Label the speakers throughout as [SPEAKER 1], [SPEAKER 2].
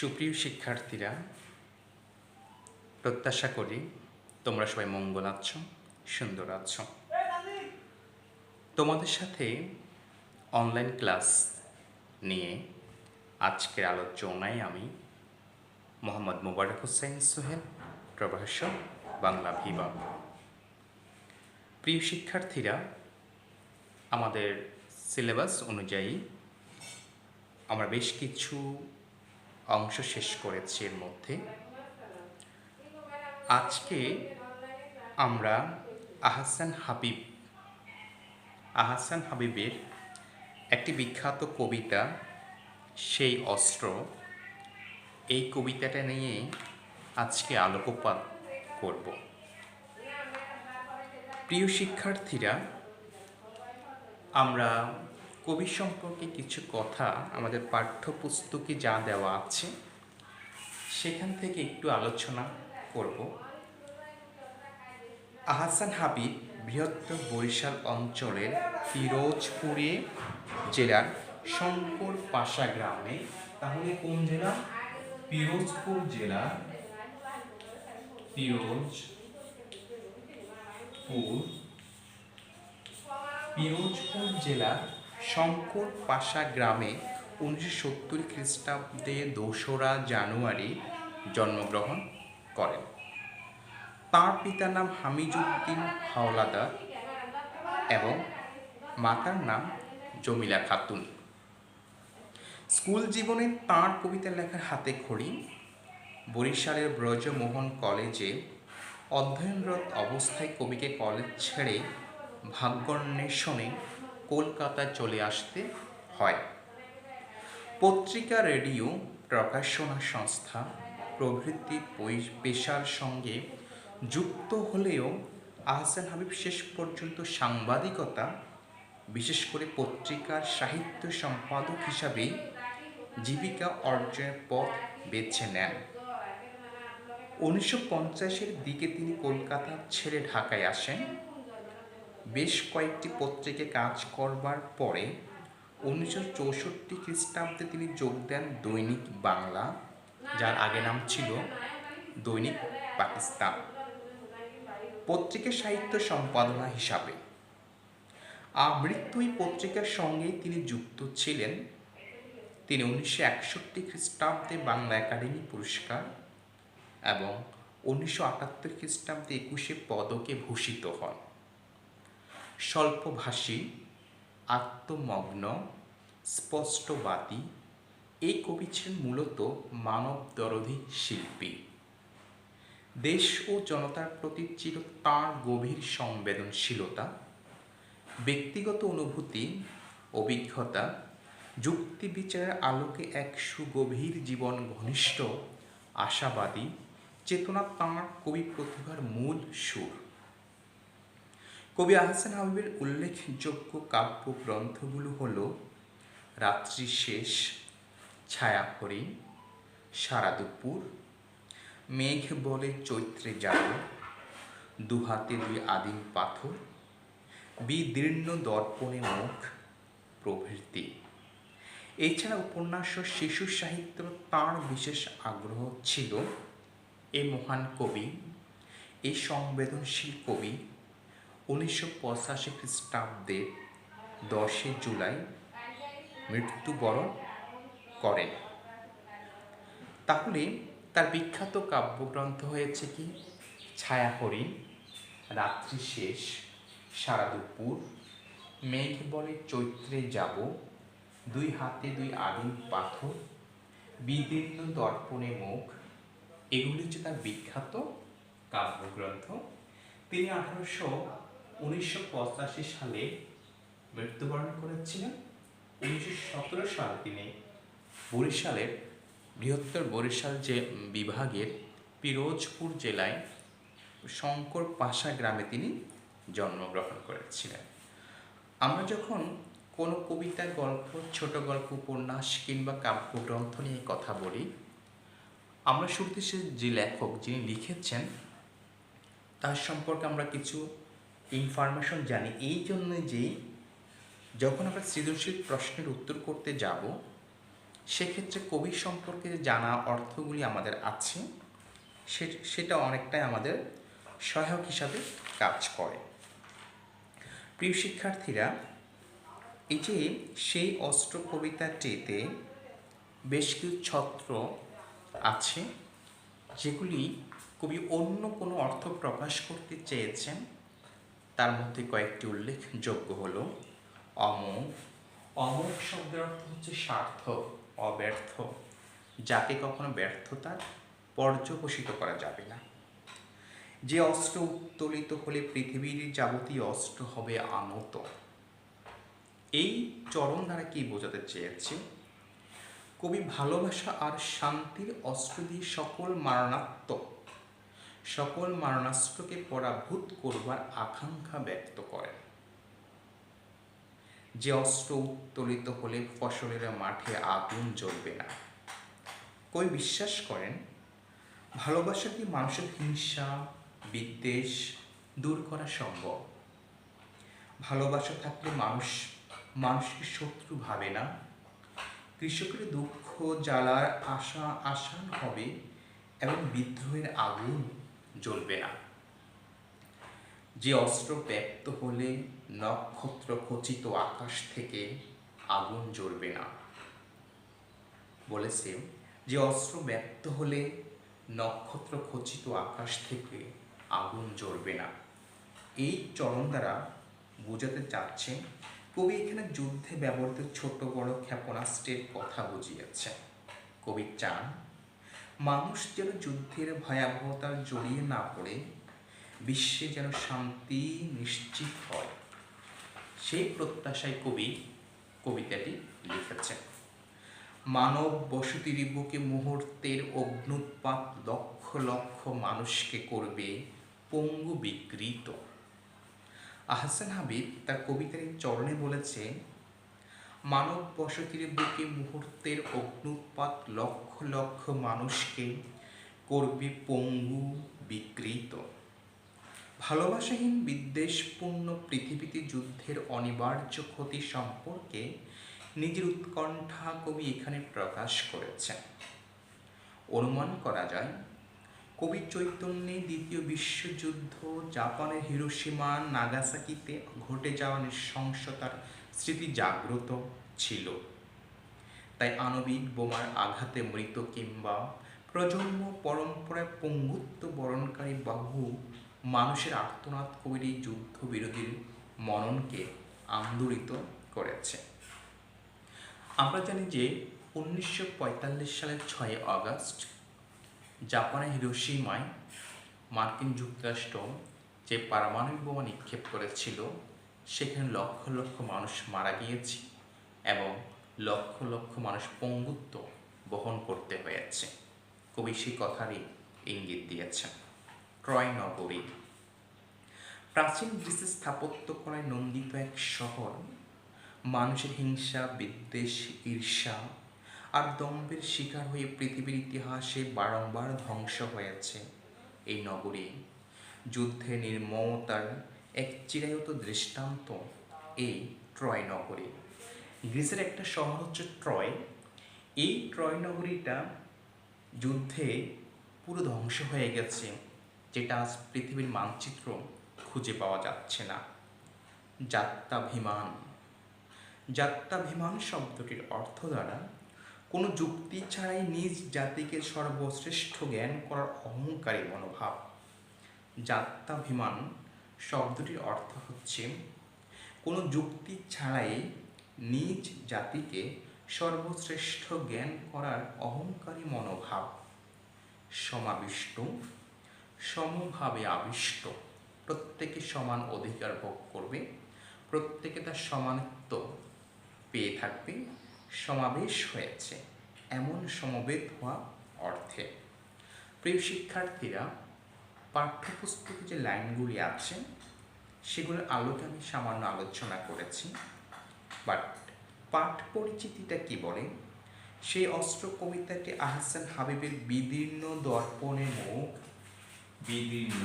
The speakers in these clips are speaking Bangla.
[SPEAKER 1] সুপ্রিয় শিক্ষার্থীরা, প্রত্যাশা করি তোমরা সবাই মঙ্গল আছো, সুন্দর আছো। তোমাদের সাথে অনলাইন ক্লাস নিয়ে আজকের আলোচনায় আমি মোহাম্মদ মোবারক হোসেন সোহেল, প্রভাষক, বাংলা বিভাগ। প্রিয় শিক্ষার্থীরা, আমাদের সিলেবাস অনুযায়ী আমরা বেশ কিছু অংশ শেষ করেছি। এর মধ্যে আজকে আমরা আহসান হাবিবের একটি বিখ্যাত কবিতা সেই অস্ত্র, এই কবিতাটা নিয়ে আজকে আলোকপাত করব। প্রিয় শিক্ষার্থীরা, আমরা কবি সম্পর্কে কিছু কথা আমাদের পাঠ্যপুস্তকে যা দেওয়া আছে সেখান থেকে একটু আলোচনা করব। আহসান হাবিব বৃহত্তর বরিশাল অঞ্চলের পিরোজপুরে জেলার শঙ্কর পাশা গ্রামে, তাহলে কোন জেলা? পিরোজপুর জেলার শঙ্কর পাশা গ্রামে 1970 খ্রিস্টাব্দে 2রা জানুয়ারি জন্মগ্রহণ করেন। তার পিতার নাম হামিজউদ্দিন হাওলাদার এবং মাতার নাম জমিলা খাতুন। স্কুল জীবনে তাঁর কবিতা লেখার হাতে খড়ি। বরিশালের ব্রজমোহন কলেজে অধ্যয়নরত অবস্থায় কবিকে কলেজ ছেড়ে ভাগ্যান্বেষণে কলকাতায় চলে আসতে হয়। পত্রিকা, রেডিও, প্রকাশনা সংস্থা প্রভৃতি পেশার সঙ্গে যুক্ত হলেও আহসান হাবিব শেষ পর্যন্ত সাংবাদিকতা, বিশেষ করে পত্রিকার সাহিত্য সম্পাদক হিসাবে জীবিকা অর্জনের পথ বেছে নেন। 1950-এর দিকে তিনি কলকাতা ছেড়ে ঢাকায় আসেন। বেশ কয়েকটি পত্রিকায় কাজ করবার পরে 1964 খ্রিস্টাব্দে তিনি যোগ দেন দৈনিক বাংলা, যার আগে নাম ছিল দৈনিক পাকিস্তান, পত্রিকার সাহিত্য সম্পাদনা হিসাবে। আমৃত্যু এই পত্রিকার সঙ্গে তিনি যুক্ত ছিলেন। তিনি 1961 খ্রিস্টাব্দে বাংলা একাডেমি পুরস্কার এবং 1978 খ্রিস্টাব্দে 21 পদকে ভূষিত হন। স্বল্পভাষী, আত্মমগ্ন, স্পষ্টবাদী এই কবি ছিলেন মূলত মানবদরদী শিল্পী। দেশ ও জনতার প্রতি ছিল তাঁর গভীর সংবেদনশীলতা। ব্যক্তিগত অনুভূতি, অভিজ্ঞতা, যুক্তি বিচারের আলোকে এক সুগভীর জীবন ঘনিষ্ঠ আশাবাদী চেতনা তাঁর কবি প্রতিভার মূল সুর। কবি আহসান হাবিবের উল্লেখযোগ্য কাব্যগ্রন্থগুলো হল রাত্রি শেষ, ছায়াহরিণ, সারা দুপুর, মেঘ বলে চৈত্রে যাব, দুহাতে দুই আদিম পাথর, বিদীর্ণ দর্পণে মুখ প্রভৃতি। এছাড়া উপন্যাস ও শিশু সাহিত্য তাঁর বিশেষ আগ্রহ ছিল। এই মহান কবি, এই সংবেদনশীল কবি 1985 খ্রিস্টাব্দে 10 জুলাই মৃত্যুবরণ করেন। তাহলে তার বিখ্যাত কাব্যগ্রন্থ হয়েছে কি? ছায়াহরিণ, রাত্রি শেষ, সারা দুপুর, মেঘ বলে চৈত্রে যাব, দুই হাতে দুই আদিম পাথর, বিদীর্ণ দর্পণে মুখ, এগুলি হচ্ছে তার বিখ্যাত কাব্যগ্রন্থ। তিনি 1985 সালে মৃত্যুবরণ করেছিলেন। 1917 সালে তিনি বরিশালের বৃহত্তর বরিশাল যে বিভাগের পিরোজপুর জেলায় শঙ্কর পাশা গ্রামে তিনি জন্মগ্রহণ করেছিলেন। আমরা যখন কোনো কবিতা, গল্প, ছোট গল্প, উপন্যাস কিংবা কাব্যগ্রন্থ নিয়ে কথা বলি, আমরা শুরুতে যে লেখক যিনি লিখেছেন তার সম্পর্কে আমরা কিছু ইনফরমেশন জানি। এই জন্য যে যখন আমরা সৃজনশীল প্রশ্নের উত্তর করতে যাব সেক্ষেত্রে কবি সম্পর্কে জানা অর্থগুলি আমাদের আছে, সেটা অনেকটাই আমাদের সহায়ক হিসাবে কাজ করে। প্রিয় শিক্ষার্থীরা, এই যে সেই অস্ত্র কবিতাটিতে বেশ কিছু ছত্র আছে যেগুলি কবি অন্য কোনো অর্থ প্রকাশ করতে চেয়েছেন। তার মধ্যে কয়েকটি উল্লেখযোগ্য হল অমোঘ। অমোঘ শব্দের অর্থ হচ্ছে সার্থক, অব্যর্থ, যাকে কখনো ব্যর্থতার পর্যবসিত করা যাবে না। যে অস্ত্র উত্তোলিত হলে পৃথিবীর যাবতীয় অস্ত্র হবে আনত। এই চরণ দ্বারা কি বোঝাতে চেয়েছে? কবি ভালোবাসা আর শান্তির অস্ত্র দিয়ে সকল মারণাস্ত্রকে পরাভূত করবার আকাঙ্ক্ষা ব্যক্ত করেন। যে অস্ত্র উত্তোলিত হলে ফসলের মাঠে আগুন জ্বলবে না। কবি বিশ্বাস করেন ভালোবাসা দিয়ে মানুষের হিংসা বিদ্বেষ দূর করা সম্ভব। ভালোবাসা থাকলে মানুষকে শত্রু ভাবে না। কৃষকের দুঃখ জ্বালার আসান হবে এবং বিদ্রোহের আগুন জ্বলবে না। যে অস্ত্র ব্যক্ত হলে নক্ষত্র খচিত আকাশ থেকে আগুন জ্বলবে না। বলেছে যে অস্ত্র ব্যক্ত হলে নক্ষত্র খচিত আকাশ থেকে আগুন জ্বলবে না। এই চরণ দ্বারা বোঝাতে চাচ্ছেন কবি এখানে যুদ্ধে ব্যবহৃত ছোট বড় ক্ষেপণাস্ত্রের কথা বুঝিয়েছেন। কবি চান মানুষ যেন যুদ্ধের ভয়াবহতা জড়িয়ে না পড়ে বিশ্বে যেন শান্তি নিশ্চিত হয়, সেই প্রত্যাশায় কবি কবিতাটি লিখেছেন। মানব বসতির বুকে মুহূর্তের অগ্নুৎপাত লক্ষ লক্ষ মানুষকে করবে পঙ্গু বিকৃত। আহসান হাবীব তার কবিতার এই চরণে বলেছে, মানব বসতির বুকে মুহূর্তের অগ্নুৎপাত লক্ষ লক্ষ মানুষকে করবে পঙ্গু বিকৃত। ভালোবাসাহীন বিদ্বেষপূর্ণ পৃথিবীতে যুদ্ধের অনিবার্য ক্ষতি সম্পর্কে নিজের উৎকণ্ঠা কবি এখানে প্রকাশ করেছেন। অনুমান করা যায় কবি চৈতন্যে দ্বিতীয় বিশ্বযুদ্ধ জাপানের হিরোশিমা নাগাসাকিতে ঘটে যাওয়া নৃশংসতার স্মৃতি জাগ্রত ছিল। তাই আণবিক বোমার আঘাতে মৃত কিংবা প্রজন্ম পরম্পরায় পঙ্গুত্ব বরণকারী বহু মানুষের আর্তনাদ কবির এই যুদ্ধ বিরোধীর মননকে আন্দোলিত করেছে। আমরা জানি যে 1945 সালের 6 আগস্ট জাপানের হিরোশিমায় মার্কিন যুক্তরাষ্ট্র যে পারমাণবিক বোমা নিক্ষেপ করেছিল, সেখানে লক্ষ লক্ষ মানুষ মারা গিয়েছে এবং লক্ষ লক্ষ মানুষ পঙ্গুত্ব বহন করতে হয়েছে। কবি সেই কথারই ইঙ্গিত দিয়েছেন। ট্রয় নগরী প্রাচীন গ্রিসের স্থাপত্যকলায় নন্দিত এক শহর। মানুষের হিংসা বিদ্বেষ ঈর্ষা আর দম্ভের শিকার হয়ে পৃথিবীর ইতিহাসে বারংবার ধ্বংস হয়েছে এই নগরী। যুদ্ধে নির্মমতার এক চিরায়ত দৃষ্টান্ত এই ট্রয় নগরী। গ্রিসের একটা শহর হচ্ছে ট্রয়। এই ট্রয় নগরীটা যুদ্ধে পুরো ধ্বংস হয়ে গেছে, যেটা আজ পৃথিবীর মানচিত্র খুঁজে পাওয়া যাচ্ছে না। যাত্রাভিমান শব্দটির অর্থ দ্বারা কোনো যুক্তি ছাড়াই নিজ জাতিকে সর্বশ্রেষ্ঠ জ্ঞান করার অহংকারী মনোভাব। যাত্রাভিমান শব্দটির অর্থ হচ্ছে কোনো যুক্তি ছাড়াই নিজ জাতিকে সর্বশ্রেষ্ঠ জ্ঞান করার অহংকারী মনোভাব। সমাবিষ্ট সমভাবে আবিষ্ট, প্রত্যেকে সমান অধিকার ভোগ করবে, প্রত্যেকে তার সমানত্ব পেয়ে থাকবে, সমাবেশ হয়েছে এমন সমবেত হওয়া অর্থে। প্রিয় শিক্ষার্থীরা, পাঠ্যপুস্তকে যে লাইনগুলি আছে সেগুলোর আলোকে আমি সামান্য আলোচনা করেছি, বাট পাঠ পরিচিতিটা কি বলে? সেই অস্ত্র কবিতাটি আহসান হাবীবের বিদীর্ণ দর্পণে মুখ, বিদীর্ণ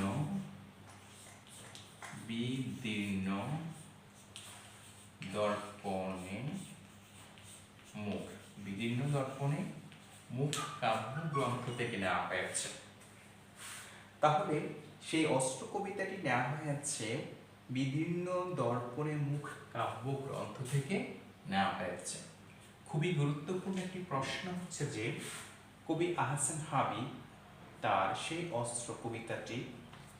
[SPEAKER 1] দর্পণে মুখ, বিদীর্ণ দর্পণে মুখ কাব্য গ্রন্থ থেকে নেওয়া হয়েছে। তাহলে সেই অস্ত্র কবিতাটি নেওয়া হয়েছে বিদীর্ণ দর্পণে মুখ কাব্য গ্রন্থ থেকে নেওয়া হয়েছে। খুবই গুরুত্বপূর্ণ একটি প্রশ্ন হচ্ছে যে কবি আহসান হাবীব তার সেই অস্ত্র কবিতাটি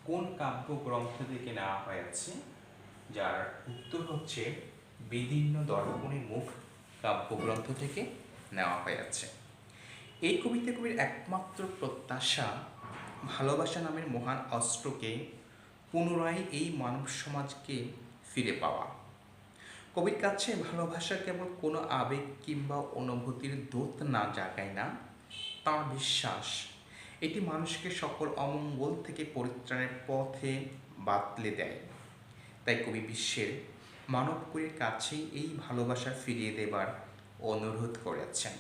[SPEAKER 1] কোন কাব্য গ্রন্থ থেকে নেওয়া হয়েছে, যার উত্তর হচ্ছে বিদীর্ণ দর্পণে মুখ কাব্যগ্রন্থ থেকে নেওয়া হয়েছে। এই কবিতা কবির একমাত্র প্রত্যাশা ভালোবাসা নামের মহান অস্ত্রকে পুনরায় এই মানব সমাজকে ফিরে পাওয়া। কবির কাছে ভালোবাসা কেবল কোনো আবেগ কিংবা অনুভূতির দূত না জাগায় না, তাঁর বিশ্বাস এটি মানুষকে সকল অমঙ্গল থেকে পরিত্রাণের পথে বাতলে দেয়। তাই কবি বিশ্বের মানবকুলের কাছে এই ভালোবাসা ফিরিয়ে দেবার অনুরোধ করেছেন।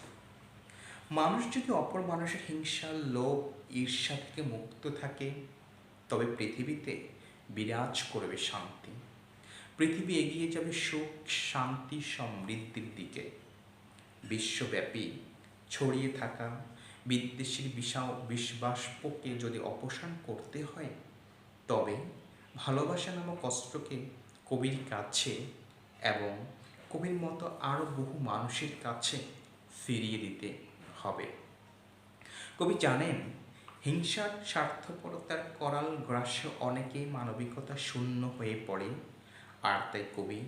[SPEAKER 1] মানুষ যদি অপর মানুষের হিংসা, লোভ, ঈর্ষা থেকে মুক্ত থাকে, তবে পৃথিবীতে বিরাজ করবে শান্তি। পৃথিবী এগিয়ে যাবে সুখ, শান্তি, সমৃদ্ধির দিকে। বিশ্বব্যাপী ছড়িয়ে থাকা বিদ্বেষীর বিষবাষ্পকে যদি অপসারণ করতে হয়, তবে ভালোবাসা নামক অস্ত্রকে কবির কাছে এবং কবির মতো আরও বহু মানুষের কাছে ফিরিয়ে দিতে হবে। কবি জানেন হিংসার, স্বার্থপরতার করাল গ্রাসে অনেকেই মানবিকতা শূন্য হয়ে পড়ে, আর তাই কবি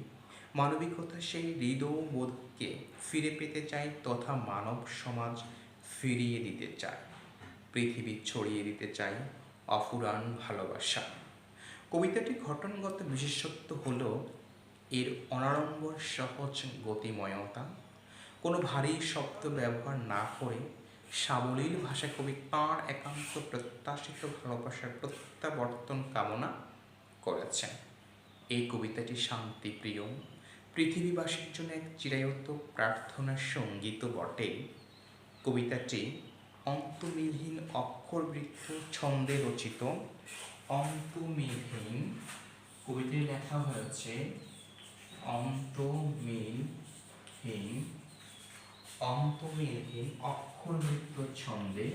[SPEAKER 1] মানবিকতা সেই হৃদয়বোধকে ফিরে পেতে চায় তথা মানব সমাজ ফিরিয়ে দিতে চায়, পৃথিবী ছড়িয়ে দিতে চায় অফুরান ভালোবাসা। কবিতাটির ঘটনগত বিশেষত্ব হল এর অনাড়ম্বর সহজ গতিময়তা। কোনো ভারী শব্দ ব্যবহার না করে সাবলীল ভাষায় কবি তাঁর একান্ত প্রত্যাশিত ভালোবাসার প্রত্যাবর্তন কামনা করেছেন। এই কবিতাটি শান্তিপ্রিয় পৃথিবীবাসীর জন্য এক চিরায়ত প্রার্থনার সঙ্গীত বটে। কবিতাটি অন্তমিলহীন অক্ষরবৃত্ত ছন্দে রচিত। অন্তমিলহীন কবিতাটি লেখা হয়েছে অন্তমিলহীন অক্ষরবৃত্ত ছন্দে,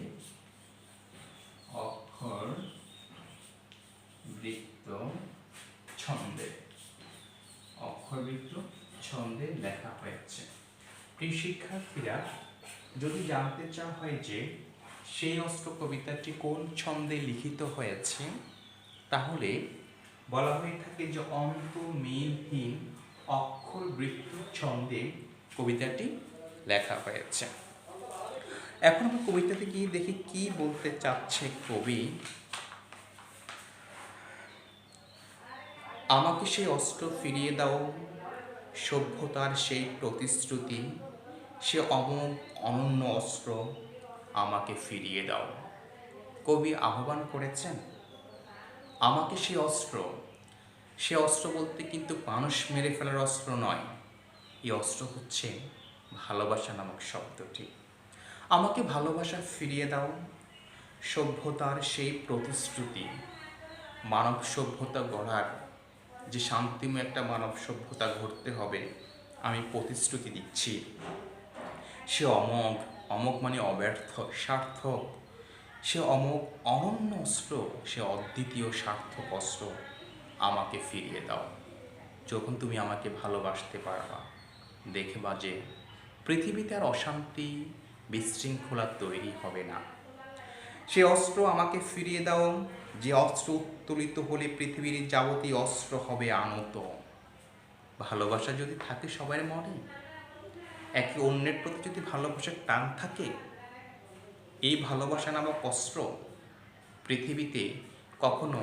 [SPEAKER 1] অক্ষরবৃত্ত ছন্দে লেখা হয়েছে। প্রিয় শিক্ষার্থীরা, যদি জানতে চাওয়া হয় যে সেই অস্ত্র কবিতাটি কোন ছন্দে লিখিত হয়েছে, তাহলে বলা হয়ে থাকে যে অন্তমিলহীন অক্ষরবৃত্ত ছন্দে কবিতাটি লেখা হয়েছে। এখন আমরা কবিতাতে গিয়ে দেখি কি বলতে চাচ্ছে কবি। আমাকে সেই অস্ত্র ফিরিয়ে দাও, সভ্যতার সেই প্রতিশ্রুতি, সে অনন্য অস্ত্র আমাকে ফিরিয়ে দাও। কবি আহ্বান করেছেন আমাকে সেই অস্ত্র। সে অস্ত্র বলতে কিন্তু মানুষ মেরে ফেলার অস্ত্র নয়, এই অস্ত্র হচ্ছে ভালোবাসা নামক শব্দটি। আমাকে ভালোবাসা ফিরিয়ে দাও, সভ্যতার সেই প্রতিশ্রুতি, মানব সভ্যতা গড়ার যে শান্তিময় একটা মানব সভ্যতা গড়তে হবে, আমি প্রতিশ্রুতি দিচ্ছি। সে অমোঘ মানে অব্যর্থ, সার্থক, সে অনন্য অস্ত্র, সে অদ্বিতীয় সার্থক অস্ত্র আমাকে ফিরিয়ে দাও। যখন তুমি আমাকে ভালোবাসতে পারবা, দেখবা যে পৃথিবীতে আর অশান্তি, বিশৃঙ্খলা তৈরি হবে না। সে অস্ত্র আমাকে ফিরিয়ে দাও, যে অস্ত্র উত্তোলিত হলে পৃথিবীর যাবতীয় অস্ত্র হবে আনত। ভালোবাসা যদি থাকে সবার মনে, একে অন্যের প্রতি যদি ভালোবাসার টান থাকে, এই ভালোবাসা নামক অস্ত্র পৃথিবীতে কখনো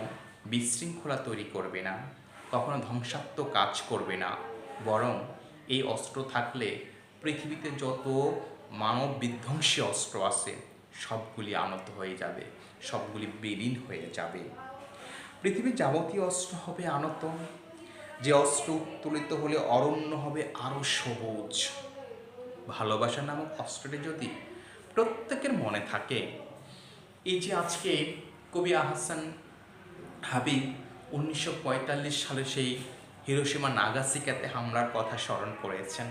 [SPEAKER 1] বিশৃঙ্খলা তৈরি করবে না, কখনো ধ্বংসাত্মক কাজ করবে না। বরং এই অস্ত্র থাকলে পৃথিবীতে যত মানব বিধ্বংসী অস্ত্র আছে সবগুলি আনত হয়ে যাবে, সবগুলি বিলীন হয়ে যাবে। পৃথিবীর যাবতীয় অস্ত্র হবে আনত, যে অস্ত্র উত্তোলিত হলে অরণ্য হবে আরও সবুজ। ভালোবাসা নামক অস্ত্রটি যদি প্রত্যেকের মনে থাকে, এই যে আজকে কবি আহসান হাবীব 1945 সালে সেই হিরোশিমা নাগাসাকিতে হামলার কথা স্মরণ করেছেন।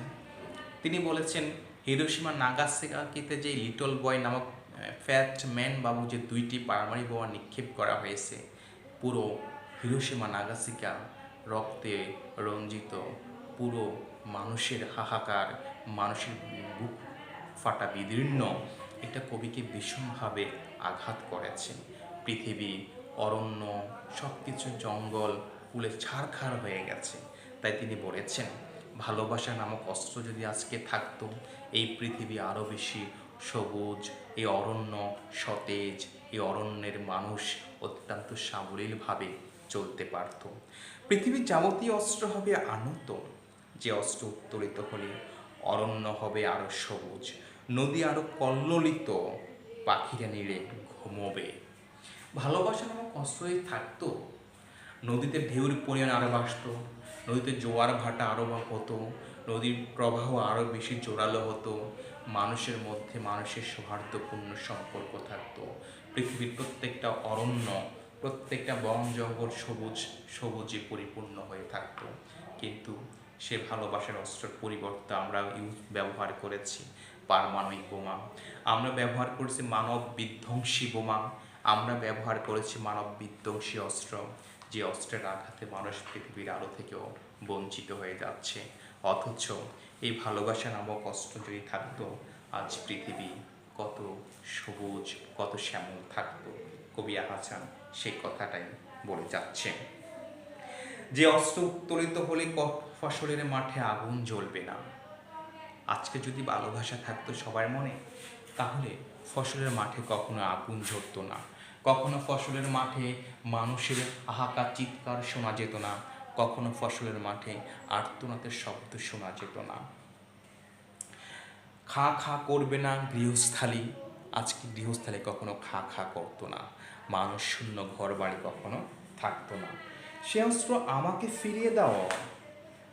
[SPEAKER 1] তিনি বলেছেন হিরোশিমা নাগাসাকিতে যে লিটল বয় নামক ফ্যাট ম্যান বাবু যে 2টি পারমাণবিক বোমা নিক্ষেপ করা হয়েছে, পুরো হিরোশিমা নাগাসাকি রক্তে রঞ্জিত, পুরো মানুষের হাহাকার, মানুষের বুক ফাটা বিদীর্ণ, এটা কবিকে ভীষণভাবে আঘাত করেছে। পৃথিবী, অরণ্য, সব কিছু জঙ্গল পুলে ছারখার হয়ে গেছে। তাই তিনি বলেছেন, ভালোবাসা নামক অস্ত্র যদি আজকে থাকতো, এই পৃথিবী আরও বেশি সবুজ, এই অরণ্য সতেজ, এই অরণ্যের মানুষ অত্যন্ত সাবলীলভাবে চলতে পারত। পৃথিবীর যাবতীয় অস্ত্র হবে আনত, যে অস্ত্র উত্তোলিত হলে অরণ্য হবে আরও সবুজ, নদী আরও কল্লোলিত, পাখিরা নিড়ে ঘুমোবে। ভালোবাসা নামক অস্ত্রই থাকতো, নদীতে ঢেউর পরিমাণ আরও বাড়ত, নদীতে জোয়ার ভাটা আরও হতো, নদীর প্রবাহ আরও বেশি জোরালো হতো, মানুষের মধ্যে মানুষের সৌহার্দ্যপূর্ণ সম্পর্ক থাকতো, পৃথিবীর প্রত্যেকটা অরণ্য, প্রত্যেকটা বন জঙ্গল সবুজে পরিপূর্ণ হয়ে থাকতো। কিন্তু সে ভালোবাসার অস্ত্রের পরিবর্তে আমরা ব্যবহার করেছি পারমাণবিক বোমা, আমরা ব্যবহার করেছি মানব বিধ্বংসী বোমা, আমরা ব্যবহার করেছি মানব বিধ্বংসী অস্ত্র, যে অস্ত্রের আঘাতে মানুষ পৃথিবীর আলো থেকেও বঞ্চিত হয়ে যাচ্ছে। অথচ এই ভালোবাসা নামক অস্ত্র যদি থাকতো, আজ পৃথিবী কত সবুজ, কত শ্যামল থাকতো। কবি আহসান সেই কথাটাই বলে যাচ্ছে। যে অস্ত্র উত্তোলিত হলে ফসলের মাঠে আগুন জ্বলবে না। আজকে যদি ভালোবাসা থাকতো সবার মনে, তাহলে ফসলের মাঠে কখনো আগুন জ্বলতো না, কখনো ফসলের মাঠে মানুষের হাহাকার চিৎকার শোনা যেত না, কখনো ফসলের মাঠে আর্তনাদের শব্দ শোনা যেত না। খা খা করবে না গৃহস্থালী, আজকে গৃহস্থালী কখনো খা খা করতো না, মানুষ শূন্য ঘর বাড়ি কখনো থাকতো না। সে অস্ত্র আমাকে ফিরিয়ে দাও,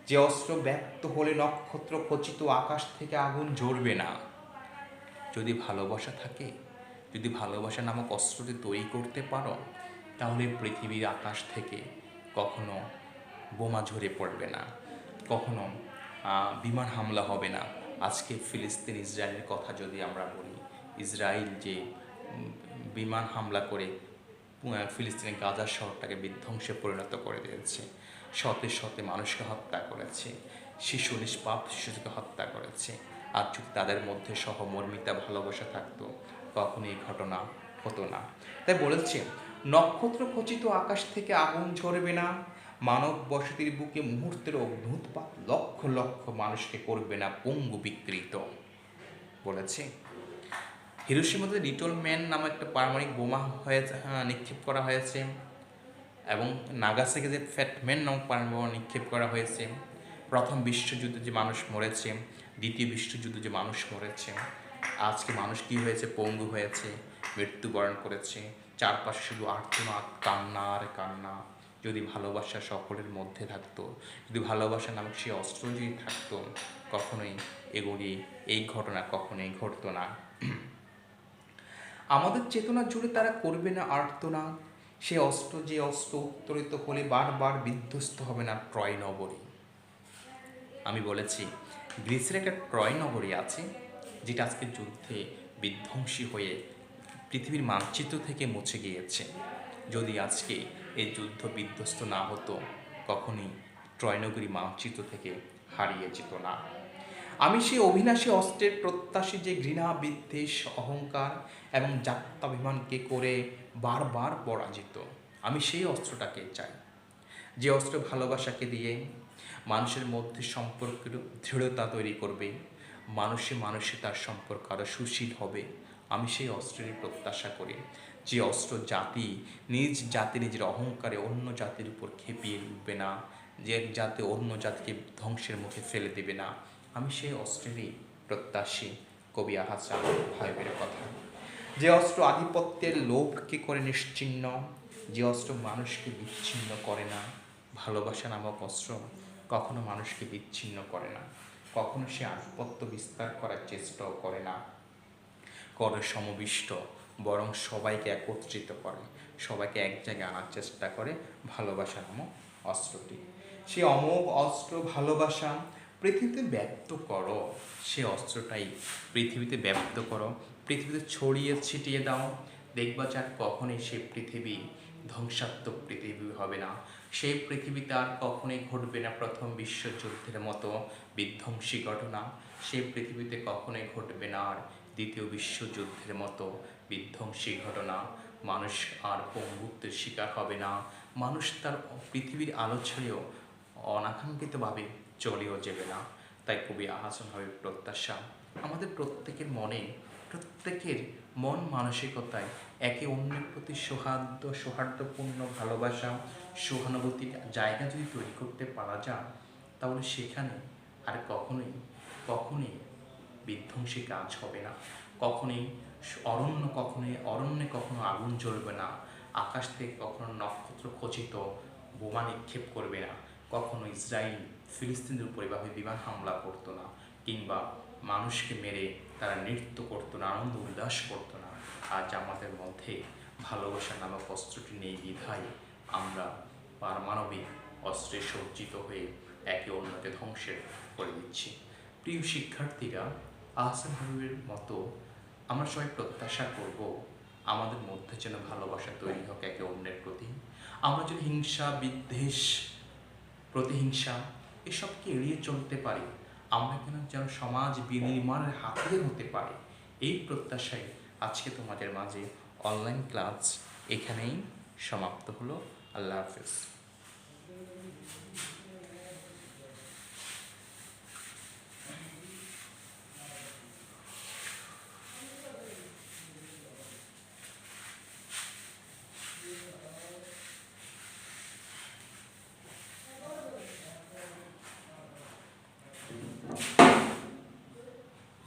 [SPEAKER 1] যে অস্ত্র ব্যক্ত হলে নক্ষত্র খচিত আকাশ থেকে আগুন জ্বলবে না। যদি ভালোবাসা থাকে, যদি ভালোবাসা নামক অস্ত্রটি তৈরি করতে পারো, তাহলে পৃথিবীর আকাশ থেকে কখনো বোমা ঝরে পড়বে না, কখনো বিমান হামলা হবে না। আজকে ফিলিস্তিন ইসরায়েলের কথা যদি আমরা বলি, ইসরায়েল যে বিমান হামলা করে ফিলিস্তিনের গাজা শহরটাকে বিধ্বংসে পরিণত করে দিয়েছে, শতে শতে মানুষকে হত্যা করেছে, শিশু নিষ্পাপ শিশুকে হত্যা করেছে। আর যদি তাদের মধ্যে সহমর্মিতা ভালোবাসা থাকতো, কখনো এই ঘটনা হতো না। তাই বলেছে, নক্ষত্র খচিত আকাশ থেকে আগুন ঝরবে না, মানব বসতির বুকে মুহূর্তের অগ্নুৎপাত লক্ষ লক্ষ মানুষকে করবে না পঙ্গু বিকৃত। বলেছে হিরোশিমাতে লিটল ম্যান নামে একটা পারমাণবিক বোমা নিক্ষেপ করা হয়েছে, এবং নাগাসাকিতে যে ফ্যাট ম্যান নামক পারমাণবিক বোমা নিক্ষেপ করা হয়েছে। প্রথম বিশ্বযুদ্ধে যে মানুষ মরেছে, দ্বিতীয় বিশ্বযুদ্ধে যে মানুষ মরেছে, আজকে মানুষ কী হয়েছে, পঙ্গু হয়েছে, মৃত্যুবরণ করেছে, চারপাশে শুধু আর্তনাদ, কান্না আর কান্না। যদি ভালোবাসা সকলের মধ্যে থাকতো, যদি ভালোবাসা নামক সেই অস্ত্র যদি থাকতো, কখনোই এই ঘটনা কখনোই ঘটতো না। আমাদের চেতনা জুড়ে তারা করবে না আর্তনাদ, সে অস্ত্র, যে অস্ত্র উত্তোলিত হলে বারবার বিধ্বস্ত হবে না ট্রয় নগরী। আমি বলেছি, গ্রিসের একটা ট্রয় নগরী আছে, যেটা আজকে যুদ্ধে বিধ্বংসী হয়ে পৃথিবীর মানচিত্র থেকে মুছে গিয়েছে। যদি আজকে এই যুদ্ধ বিধ্বস্ত না হতো, কখনই ট্রয় নগরী মানচিত্র থেকে হারিয়ে যেত না। আমি সেই অভিনাশী অস্ত্রের প্রত্যাশী, যে ঘৃণা, বিদ্বেষ, অহংকার এবং জাত্যাভিমানকে করে বারবার পরাজিত। আমি সেই অস্ত্রটাকে চাই, যে অস্ত্র ভালোবাসাকে দিয়ে মানুষের মধ্যে সম্পর্কের দৃঢ়তা তৈরি করবে, মানুষে তার সম্পর্ক আরও সুশীল হবে। আমি সেই অস্ত্রেরই প্রত্যাশা করি, যে অস্ত্র নিজ জাতি নিজের অহংকারে অন্য জাতির উপর খেপিয়ে উঠবে না, যে জাতি অন্য জাতিকে ধ্বংসের মুখে ফেলে দেবে না। আমি সেই অস্ত্রেরই প্রত্যাশী। কবি আহসান ভাইবের কথা, যে অস্ত্র আধিপত্যের লোভকে করে নিশ্চিহ্ন, যে অস্ত্র মানুষকে বিচ্ছিন্ন করে না। ভালোবাসা নামক অস্ত্র কখনো মানুষকে বিচ্ছিন্ন করে না, কখনো সে আধিপত্য বিস্তার করার চেষ্টাও করে না, করে সমবিষ্ট, বরং সবাইকে একত্রিত করে, সবাইকে এক জায়গায় আনার চেষ্টা করে ভালোবাসা নামক অস্ত্রটি। সে অমোঘ অস্ত্র ভালোবাসা পৃথিবীতে ব্যক্ত করো, সে অস্ত্রটাই পৃথিবীতে ব্যক্ত করো, পৃথিবীতে ছড়িয়ে ছিটিয়ে দাও। দেখবা যার কখনোই সে পৃথিবী ধ্বংসাত্মক পৃথিবী হবে না। সেই পৃথিবীতে আর কখনোই ঘটবে না প্রথম বিশ্বযুদ্ধের মতো বিধ্বংসী ঘটনা। সেই পৃথিবীতে কখনোই ঘটবে না আর দ্বিতীয় বিশ্বযুদ্ধের মতো বিধ্বংসী ঘটনা। মানুষ আর পঙ্গুত্বের শিকার হবে না। মানুষ তার পৃথিবীর আলো ছেড়েও অনাকাঙ্ক্ষিতভাবে চলেও যাবে না। তাই কবি আহসান হাবীবের প্রত্যাশা আমাদের প্রত্যেকের মনে, প্রত্যেকের মন মানসিকতায় একে অন্যের প্রতি সৌহার্দ্যপূর্ণ ভালোবাসা, সহানুভূতির জায়গা যদি তৈরি করতে পারা যায়, তাহলে সেখানে আর কখনোই বিধ্বংসী কাজ হবে না। অরণ্যে কখনো আগুন জ্বলবে না। আকাশ থেকে কখনো নক্ষত্র খচিত বোমা নিক্ষেপ করবে না। কখনো ইসরায়েল ফিলিস্তিনের উপরে এভাবে বিমান হামলা করতো না, কিংবা মানুষকে মেরে তারা নৃত্য করতো না, আনন্দ উল্লাস করতো না। আজ আমাদের মধ্যে ভালোবাসা নামক অস্ত্রটি নেই বিধায় আমরা পারমাণবিক অস্ত্রে সজ্জিত হয়ে একে অন্যকে ধ্বংসের করে দিচ্ছি। প্রিয় শিক্ষার্থীরা, আহসান হাবীবের মতো আমরা সবাই প্রত্যাশা করব আমাদের মধ্যে যেন ভালোবাসা তৈরি হোক একে অন্যের প্রতি। আমরা যদি হিংসা, বিদ্বেষ, প্রতিহিংসা এসবকে এড়িয়ে চলতে পারি, আমরা যেন সমাজ বিনির্মাণের হাতিয়ার হতে পারি, এই প্রত্যাশায় আজকে তোমাদের মাঝে অনলাইন ক্লাস এখানেই সমাপ্ত হলো। আল্লাহ হাফেজ।